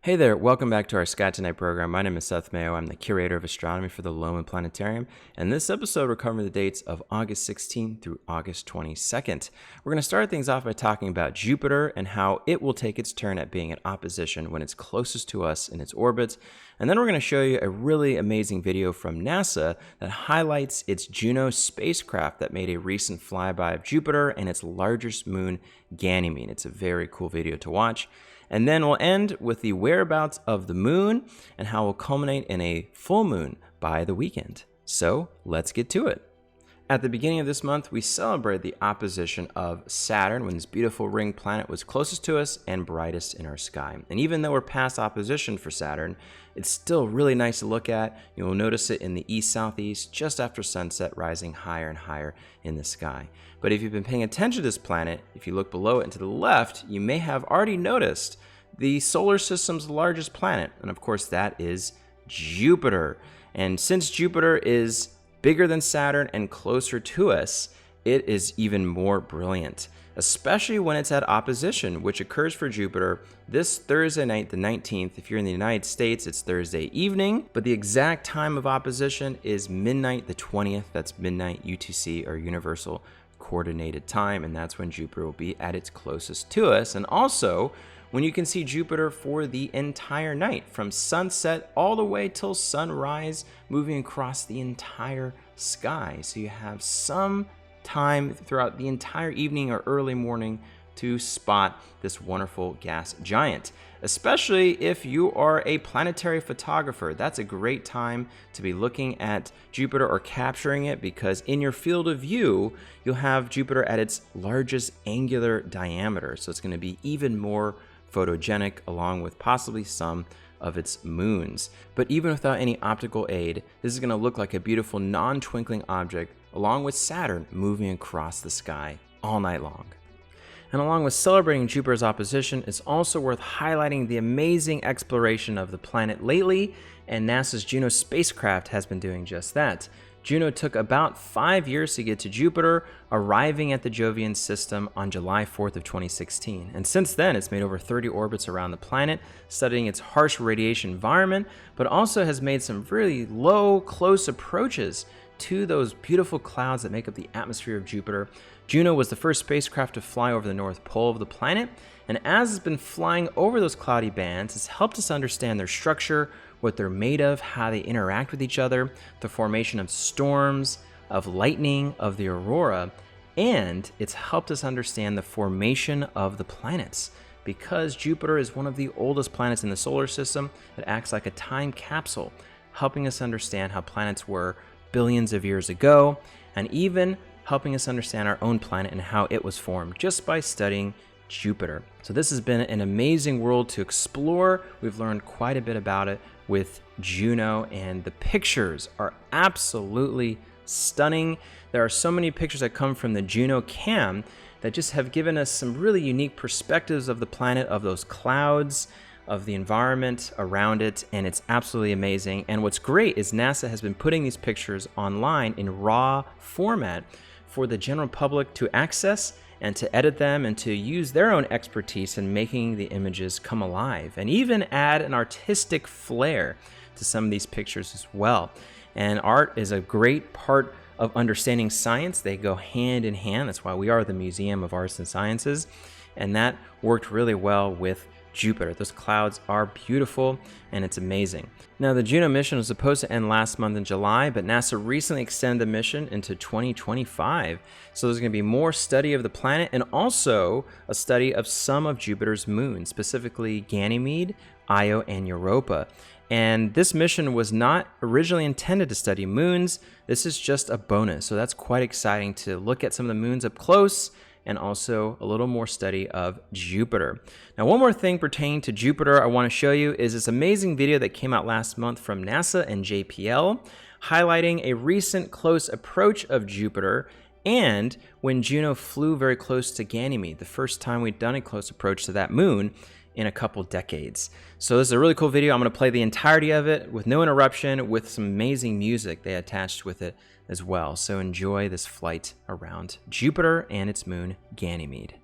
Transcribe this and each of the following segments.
Hey there, welcome back to our Sky Tonight program. My name is Seth Mayo. I'm the curator of astronomy for the Loman Planetarium. And this episode, we're covering the dates of August 16th through August 22nd. We're going to start things off by talking about Jupiter and how it will take its turn at being in opposition when it's closest to us in its orbit. And then we're going to show you a really amazing video from NASA that highlights its Juno spacecraft that made a recent flyby of Jupiter and its largest moon, Ganymede. It's a very cool video to watch. And then we'll end with the whereabouts of the moon and how we'll culminate in a full moon by the weekend. So let's get to it. At the beginning of this month, we celebrate the opposition of Saturn when this beautiful ring planet was closest to us and brightest in our sky. And even though we're past opposition for Saturn, it's still really nice to look at. You'll notice it in the east-southeast just after sunset, rising higher and higher in the sky. But if you've been paying attention to this planet, if you look below it and to the left, you may have already noticed the solar system's largest planet. And of course, that is Jupiter. And since Jupiter is bigger than Saturn and closer to us, it is even more brilliant, especially when it's at opposition, which occurs for Jupiter this Thursday night, the 19th. If you're in the United States, it's Thursday evening, but the exact time of opposition is midnight the 20th. That's midnight UTC, or Universal Coordinated Time, and that's when Jupiter will be at its closest to us. And also when you can see Jupiter for the entire night, from sunset all the way till sunrise, moving across the entire sky. So you have some time throughout the entire evening or early morning to spot this wonderful gas giant. Especially if you are a planetary photographer, that's a great time to be looking at Jupiter or capturing it, because in your field of view, you'll have Jupiter at its largest angular diameter. So it's going to be even more photogenic, along with possibly some of its moons. But even without any optical aid, this is going to look like a beautiful non-twinkling object, along with Saturn moving across the sky all night long. And along with celebrating Jupiter's opposition, it's also worth highlighting the amazing exploration of the planet lately, and NASA's Juno spacecraft has been doing just that. Juno took about 5 years to get to Jupiter, arriving at the Jovian system on July 4th of 2016. And since then, it's made over 30 orbits around the planet, studying its harsh radiation environment, but also has made some really low, close approaches to those beautiful clouds that make up the atmosphere of Jupiter. Juno was the first spacecraft to fly over the North Pole of the planet, and as it's been flying over those cloudy bands, it's helped us understand their structure, what they're made of, how they interact with each other, the formation of storms, of lightning, of the aurora, and it's helped us understand the formation of the planets. Because Jupiter is one of the oldest planets in the solar system, it acts like a time capsule, helping us understand how planets were billions of years ago, and even helping us understand our own planet and how it was formed just by studying Jupiter. So this has been an amazing world to explore. We've learned quite a bit about it with Juno, and the pictures are absolutely stunning. There are so many pictures that come from the Juno cam that just have given us some really unique perspectives of the planet, of those clouds, of the environment around it, and it's absolutely amazing. And what's great is NASA has been putting these pictures online in raw format for the general public to access and to edit them and to use their own expertise in making the images come alive, and even add an artistic flair to some of these pictures as well. And art is a great part of understanding science. They go hand in hand. That's why we are the Museum of Arts and Sciences. And that worked really well with Jupiter. Those clouds are beautiful, and it's amazing. Now, the Juno mission was supposed to end last month in July, but NASA recently extended the mission into 2025. So there's going to be more study of the planet, and also a study of some of Jupiter's moons, specifically Ganymede, Io, and Europa. And this mission was not originally intended to study moons. This is just a bonus. So that's quite exciting to look at some of the moons up close, and also a little more study of Jupiter. Now, one more thing pertaining to Jupiter I want to show you is this amazing video that came out last month from NASA and JPL, highlighting a recent close approach of Jupiter and when Juno flew very close to Ganymede, the first time we'd done a close approach to that moon in a couple decades. So this is a really cool video. I'm going to play the entirety of it with no interruption, with some amazing music they attached with it as well. So enjoy this flight around Jupiter and its moon, Ganymede.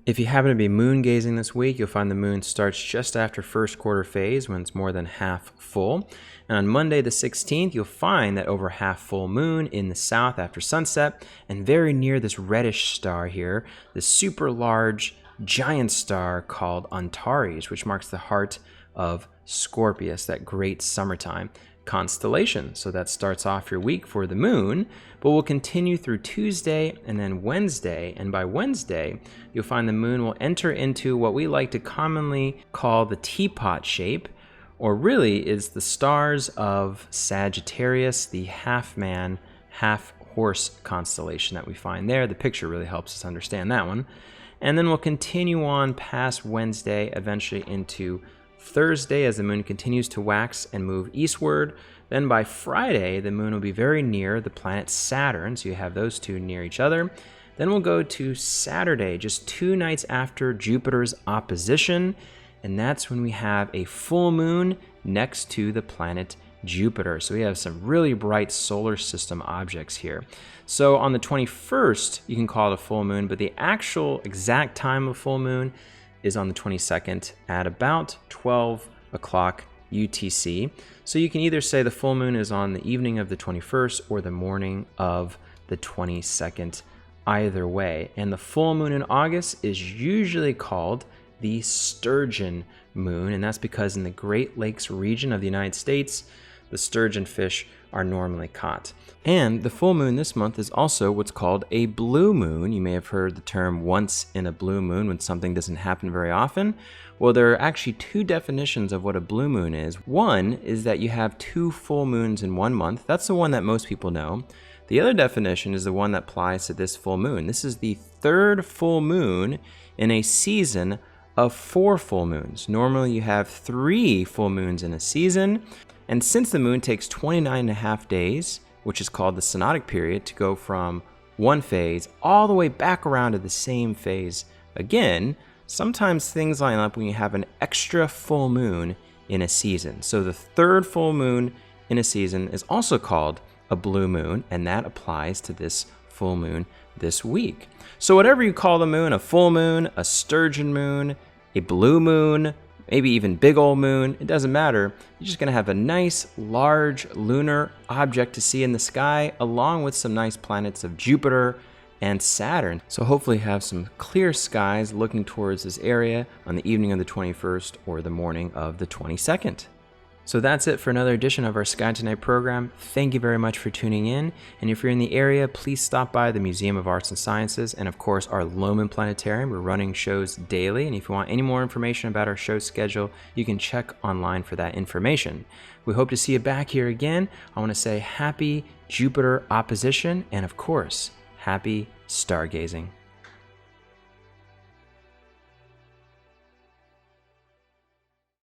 If you happen to be moon gazing this week, you'll find the moon starts just after first quarter phase when it's more than half full. And on Monday the 16th, you'll find that over half full moon in the south after sunset, and very near this reddish star here, the super large giant star called Antares, which marks the heart of Scorpius, that great summertime constellation. So that starts off your week for the moon, but will continue through Tuesday and then Wednesday. And by Wednesday, you'll find the moon will enter into what we like to commonly call the teapot shape, or really is the stars of Sagittarius, the half man, half horse constellation that we find there. The picture really helps us understand that one. And then we'll continue on past Wednesday, eventually into Thursday as the moon continues to wax and move eastward. Then by Friday, the moon will be very near the planet Saturn, so you have those two near each other. Then we'll go to Saturday, just 2 nights after Jupiter's opposition, and that's when we have a full moon next to the planet Jupiter. So we have some really bright solar system objects here. So on the 21st, you can call it a full moon, but the actual exact time of full moon is on the 22nd at about 12 o'clock UTC. So you can either say the full moon is on the evening of the 21st or the morning of the 22nd, either way. And the full moon in August is usually called the sturgeon moon, and that's because in the Great Lakes region of the United States, the sturgeon fish are normally caught. And the full moon this month is also what's called a blue moon. You may have heard the term once in a blue moon when something doesn't happen very often. Well, there are actually 2 definitions of what a blue moon is. One is that you have 2 full moons in 1 month. That's the one that most people know. The other definition is the one that applies to this full moon. This is the 3rd full moon in a season of 4 full moons. Normally you have 3 full moons in a season. And since the moon takes 29.5 days, which is called the synodic period, to go from one phase all the way back around to the same phase again, sometimes things line up when you have an extra full moon in a season. So the 3rd full moon in a season is also called a blue moon, and that applies to this full moon this week. So whatever you call the moon, a full moon, a sturgeon moon, a blue moon, maybe even big old moon, it doesn't matter. You're just gonna have a nice large lunar object to see in the sky, along with some nice planets of Jupiter and Saturn. So hopefully have some clear skies looking towards this area on the evening of the 21st or the morning of the 22nd. So that's it for another edition of our Sky Tonight program. Thank you very much for tuning in. And if you're in the area, please stop by the Museum of Arts and Sciences and of course our Lohmann Planetarium. We're running shows daily. And if you want any more information about our show schedule, you can check online for that information. We hope to see you back here again. I want to say happy Jupiter opposition and of course, happy stargazing.